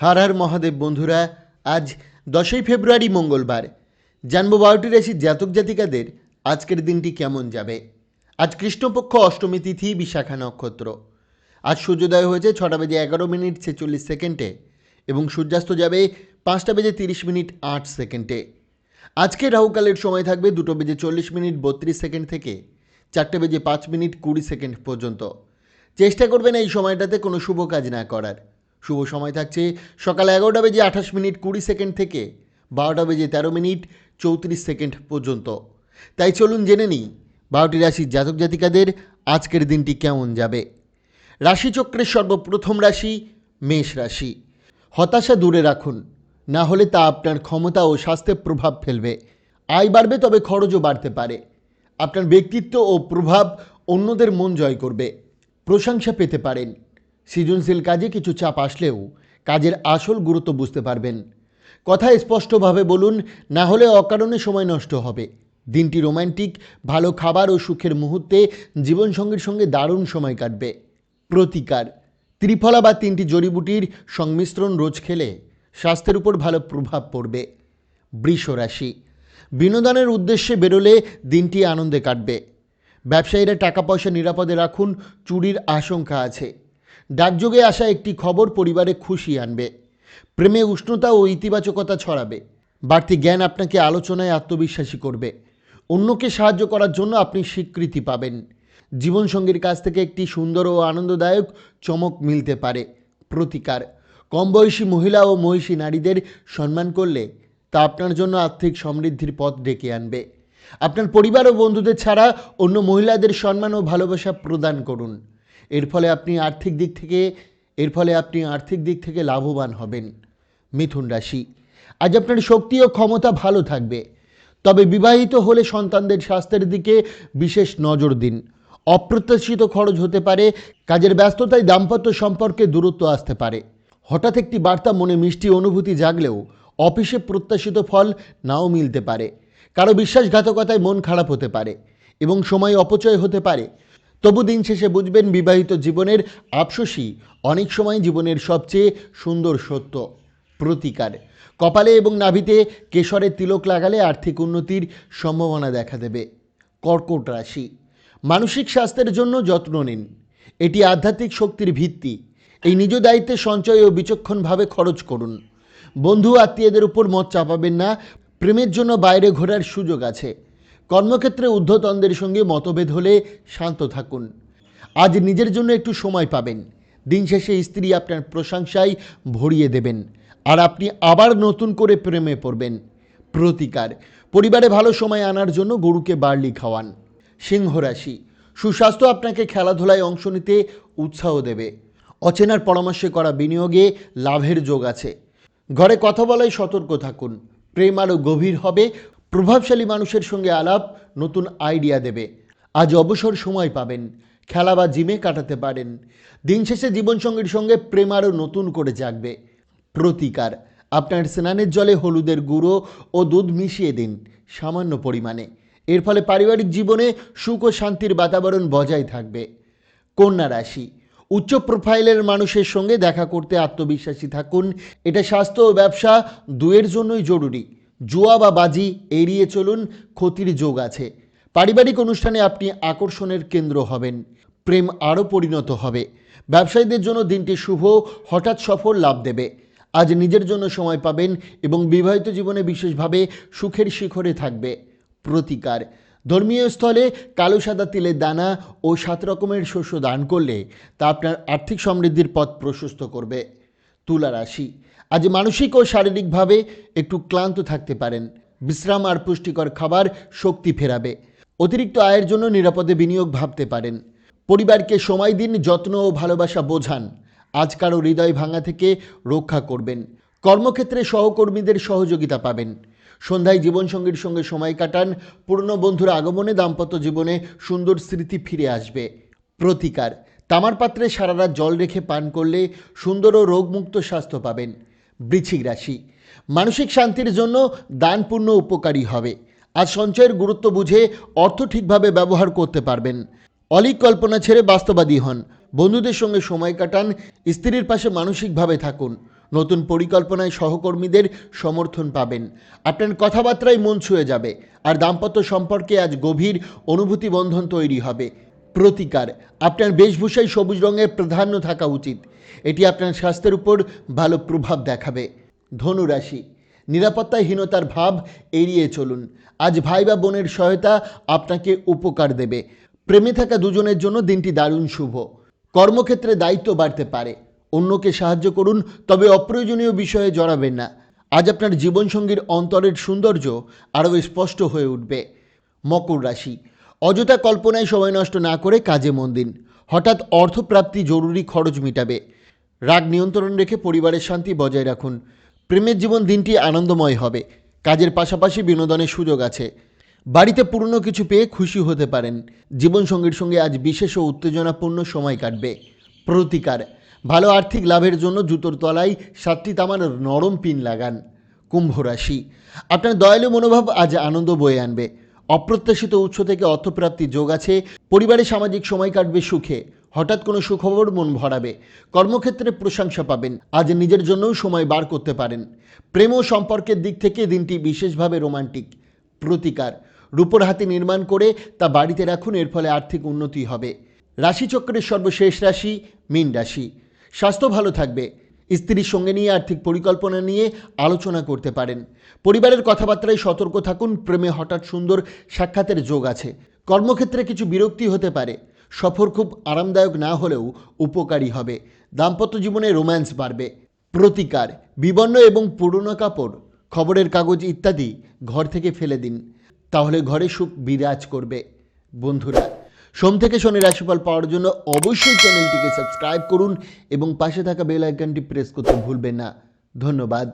हर हर महादेव बंधुरा आज 10 फेब्रुआरी मंगलवार जानबो 12टी राशिर जातक जातिकादेर आजकेर दिनटी केमन जाबे। आज कृष्णपक्ष अष्टमी तिथि विशाखा नक्षत्र। आज सूर्योदय होयेछे 6टा बेजे 11 मिनिट 46 सेकेंडे एबं सूर्यास्त जाबे 5टा बेजे 30 मिनिट 8 सेकेंडे। आजके राहुकालेर समय थाकबे 2টো बेजे 40 मिनिट 32 सेकेंड थेके 4टे बेजे 5 मिनिट 20 सेकेंड पर्यन्त। चेष्टा करबेन এই সময়টাতে কোনো শুভ কাজ না করার। शुभ समय থাকছে সকাল 11টা বেজে 28 মিনিট 20 সেকেন্ড থেকে 12টা বেজে 13 মিনিট 34 সেকেন্ড পর্যন্ত। তাই চলুন জেনে নিই 12টি রাশির জাতক জাতিকাদের আজকের দিনটি কেমন যাবে। রাশিচক্রের সর্বপ্রথম রাশি মেষ রাশি। হতাশা দূরে রাখুন, না হলে তা আপনার ক্ষমতা ও স্বাস্থ্যে প্রভাব ফেলবে। আয় বাড়বে তবে খরচও বাড়তে পারে। আপনার ব্যক্তিত্ব ও প্রভাব অন্যদের মন জয় করবে। প্রশংসা পেতে পারেন। সৃজনশীল কাজে কিছু চাপ আসলেও কাজের আসল গুরুত্ব বুঝতে পারবেন। কথা স্পষ্টভাবে বলুন, না হলে অকারণে সময় নষ্ট হবে। দিনটি রোমান্টিক, ভালো খাবার ও সুখের মুহূর্তে জীবনসঙ্গীর সঙ্গে দারুণ সময় কাটবে। প্রতিকার, ত্রিফলা বা 3টি জড়িবুটির সংমিশ্রণ রোজ খেলে স্বাস্থ্যের উপর ভালো প্রভাব পড়বে। বৃষ রাশি। বিনোদনের উদ্দেশ্যে বেরোলে দিনটি আনন্দে কাটবে। ব্যবসায়ীরা টাকা পয়সা নিরাপদে রাখুন, চুরির আশঙ্কা আছে। ডাকযোগে আসা একটি খবর পরিবারে খুশি আনবে। প্রেমে উষ্ণতা ও ইতিবাচকতা ছড়াবে। বাড়তি জ্ঞান আপনাকে আলোচনায় আত্মবিশ্বাসী করবে। অন্যকে সাহায্য করার জন্য আপনি স্বীকৃতি পাবেন। জীবনসঙ্গীর কাছ থেকে একটি সুন্দর ও আনন্দদায়ক চমক মিলতে পারে। প্রতিকার, কম বয়সী মহিলা ও মহিষী নারীদের সম্মান করলে তা আপনার জন্য আর্থিক সমৃদ্ধির পথ ডেকে আনবে। আপনার পরিবার ও বন্ধুদের ছাড়া অন্য মহিলাদের সম্মান ও ভালোবাসা প্রদান করুন। এর ফলে আপনি আর্থিক দিক থেকে লাভবান হবেন। মিথুন রাশি। আজ আপনার শক্তি ও ক্ষমতা ভালো থাকবে, তবে বিবাহিত হলে সন্তানদের স্বাস্থ্যের দিকে বিশেষ নজর দিন। অপ্রত্যাশিত খরচ হতে পারে। কাজের ব্যস্ততায় দাম্পত্য সম্পর্কে দূরত্ব আসতে পারে। হঠাৎ একটি বার্তা মনে মিষ্টি অনুভূতি জাগলেও অফিসে প্রত্যাশিত ফল নাও মিলতে পারে। কারো বিশ্বাসঘাতকতায় মন খারাপ হতে পারে এবং সময় অপচয় হতে পারে। তবু দিন শেষে বুঝবেন, বিবাহিত জীবনের আফসোসই অনেক সময় জীবনের সবচেয়ে সুন্দর সত্য। প্রতিকার, কপালে এবং নাভিতে কেশরের তিলক লাগালে আর্থিক উন্নতির সম্ভাবনা দেখা দেবে। কর্কট রাশি। মানসিক স্বাস্থ্যের জন্য যত্ন নিন, এটি আধ্যাত্মিক শক্তির ভিত্তি। এই নিজ দায়িত্বে সঞ্চয় ও বিচক্ষণভাবে খরচ করুন। বন্ধু আত্মীয়দের উপর মত চাপাবেন না। প্রেমের জন্য বাইরে ঘোরার সুযোগ আছে। কর্মক্ষেত্রে ঊর্ধ্বতনদের সঙ্গে মতভেদ হলে শান্ত থাকুন। আজ নিজের জন্য একটু সময় পাবেন। দিন শেষে স্ত্রী আপনার প্রশংসায় ভরিয়ে দেবেন আর আপনি আবার নতুন করে প্রেমে পড়বেন। প্রতিকার, পরিবারে ভালো সময় আনার জন্য গরুকে বার্লি খাওয়ান। সিংহ রাশি। সুস্বাস্থ্য আপনাকে খেলাধুলায় অংশ নিতে উৎসাহ দেবে। অচেনার পরামর্শে করা বিনিয়োগে লাভের যোগ আছে। ঘরে কথা বলায় সতর্ক থাকুন। প্রেম আরও গভীর হবে। প্রভাবশালী মানুষের সঙ্গে আলাপ নতুন আইডিয়া দেবে। আজ অবসর সময় পাবেন। খেলা বা জিমে কাটাতে পারেন। দিন শেষে জীবনসঙ্গীর সঙ্গে প্রেম আরও নতুন করে জাগবে। প্রতিকার, আপনার স্নানের জলে হলুদের গুঁড়ো ও দুধ মিশিয়ে দিন সামান্য পরিমাণে। এর ফলে পারিবারিক জীবনে সুখ ও শান্তির বাতাবরণ বজায় থাকবে। কন্যা রাশি। উচ্চ প্রোফাইলের মানুষের সঙ্গে দেখা করতে আত্মবিশ্বাসী থাকুন। এটা স্বাস্থ্য ও ব্যবসা দুয়ের জন্যই জরুরি। জুয়া বা বাজি এড়িয়ে চলুন, ক্ষতির যোগ আছে। পারিবারিক অনুষ্ঠানে আপনি আকর্ষণের কেন্দ্র হবেন। প্রেম আরও পরিণত হবে। ব্যবসায়ীদের জন্য দিনটি শুভ, হঠাৎ সফল লাভ দেবে। আজ নিজের জন্য সময় পাবেন এবং বিবাহিত জীবনে বিশেষভাবে সুখের শিখরে থাকবে। প্রতিকার, ধর্মীয় স্থলে কালো সাদা তিলের দানা ও 7 রকমের শস্য দান করলে তা আপনার আর্থিক সমৃদ্ধির পথ প্রশস্ত করবে। তুলা রাশি। আজ মানসিক ও শারীরিকভাবে একটু ক্লান্ত থাকতে পারেন। বিশ্রাম আর পুষ্টিকর খাবার শক্তি ফেরাবে। অতিরিক্ত আয়ের জন্য নিরাপদে বিনিয়োগ ভাবতে পারেন। পরিবারকে সময় দিন, যত্ন ও ভালোবাসা বোঝান। আজ কারো হৃদয় ভাঙা থেকে রক্ষা করবেন। কর্মক্ষেত্রে সহকর্মীদের সহযোগিতা পাবেন। সন্ধ্যায় জীবনসঙ্গীর সঙ্গে সময় কাটান। পুরনো বন্ধুর আগমনে দাম্পত্য জীবনে সুন্দর স্মৃতি ফিরে আসবে। প্রতিকার, তামার পাত্রে সারা রাত জল রেখে পান করলে সুন্দর ও রোগমুক্ত স্বাস্থ্য পাবেন। বৃশ্চিক রাশি। মানসিক শান্তির জন্য দান পুণ্য উপকারী হবে। আজ সঞ্চয়ের গুরুত্ব বুঝে অর্থ ঠিকভাবে ব্যবহার করতে পারবেন। অলীক কল্পনা ছেড়ে বাস্তববাদী হন। বন্ধুদের সঙ্গে সময় কাটান। স্ত্রীর পাশে মানসিকভাবে থাকুন। নতুন পরিকল্পনায় সহকর্মীদের সমর্থন পাবেন। আপনার কথাবার্তায় মন ছুঁয়ে যাবে। আর দাম্পত্য সম্পর্কে আজ গভীর অনুভূতি বন্ধন তৈরি হবে। প্রতিকার, আপনার বেশভূষায় সবুজ রঙের প্রাধান্য থাকা উচিত। এটি আপনার স্বাস্থ্যের উপর ভালো প্রভাব দেখাবে। ধনুরাশি, নিরাপত্তাহীনতার ভাব এড়িয়ে চলুন। আজ ভাই বা বোনের সহায়তা আপনাকে উপকার দেবে। প্রেমে থাকা দুজনের জন্য দিনটি দারুণ শুভ। কর্মক্ষেত্রে দায়িত্ব বাড়তে পারে। অন্যকে সাহায্য করুন, তবে অপ্রয়োজনীয় বিষয়ে জড়াবেন না। আজ আপনার জীবনসঙ্গীর অন্তরের সৌন্দর্য আরও স্পষ্ট হয়ে উঠবে। মকর রাশি, অযথা কল্পনায় সময় নষ্ট না করে কাজে মন দিন। হঠাৎ অর্থপ্রাপ্তি জরুরি খরচ মেটাবে। রাগ নিয়ন্ত্রণ রেখে পরিবারের শান্তি বজায় রাখুন। প্রেমের জীবন দিনটি আনন্দময় হবে। কাজের পাশাপাশি বিনোদনের সুযোগ আছে। বাড়িতে পুরনো কিছু পেয়ে খুশি হতে পারেন। জীবনসঙ্গীর সঙ্গে আজ বিশেষ ও উত্তেজনাপূর্ণ সময় কাটবে। প্রতিকার, ভালো আর্থিক লাভের জন্য জুতোর তলায় 7টি তামার নরম পিন লাগান। কুম্ভ রাশি, আপনার দয়ালু মনোভাব আজ আনন্দ বয়ে আনবে। অপ্রত্যাশিত উৎস থেকে অর্থপ্রাপ্তির যোগ আছে। পরিবারে সামাজিক সময় কাটবে সুখে। হঠাৎ কোনো সুখবর মন ভরাবে। কর্মক্ষেত্রে প্রশংসা পাবেন। আজ নিজের জন্যও সময় বার করতে পারেন। প্রেম ও সম্পর্কের দিক থেকে দিনটি বিশেষভাবে রোমান্টিক। প্রতিকার, রূপোর হাতি নির্মাণ করে তা বাড়িতে রাখুন। এর ফলে আর্থিক উন্নতি হবে। রাশিচক্রের সর্বশেষ রাশি মীন রাশি। স্বাস্থ্য ভালো থাকবে। স্ত্রীর সঙ্গে নিয়ে আর্থিক পরিকল্পনা নিয়ে আলোচনা করতে পারেন। পরিবারের কথাবার্তায় সতর্ক থাকুন। প্রেমে হঠাৎ সুন্দর সাক্ষাতের যোগ আছে। কর্মক্ষেত্রে কিছু বিরক্তি হতে পারে। সফর খুব আরামদায়ক না হলেও উপকারী হবে। দাম্পত্য জীবনে রোম্যান্স বাড়বে। প্রতিকার, বিবর্ণ এবং পুরনো কাপড়, খবরের কাগজ ইত্যাদি ঘর থেকে ফেলে দিন। তাহলে ঘরে সুখ বিরাজ করবে। বন্ধুরা, সোম থেকে শনি রাশিফল পাওয়ার জন্য অবশ্যই চ্যানেলটিকে সাবস্ক্রাইব করুন এবং পাশে থাকা বেল আইকনটি প্রেস করতে ভুলবেন না। ধন্যবাদ।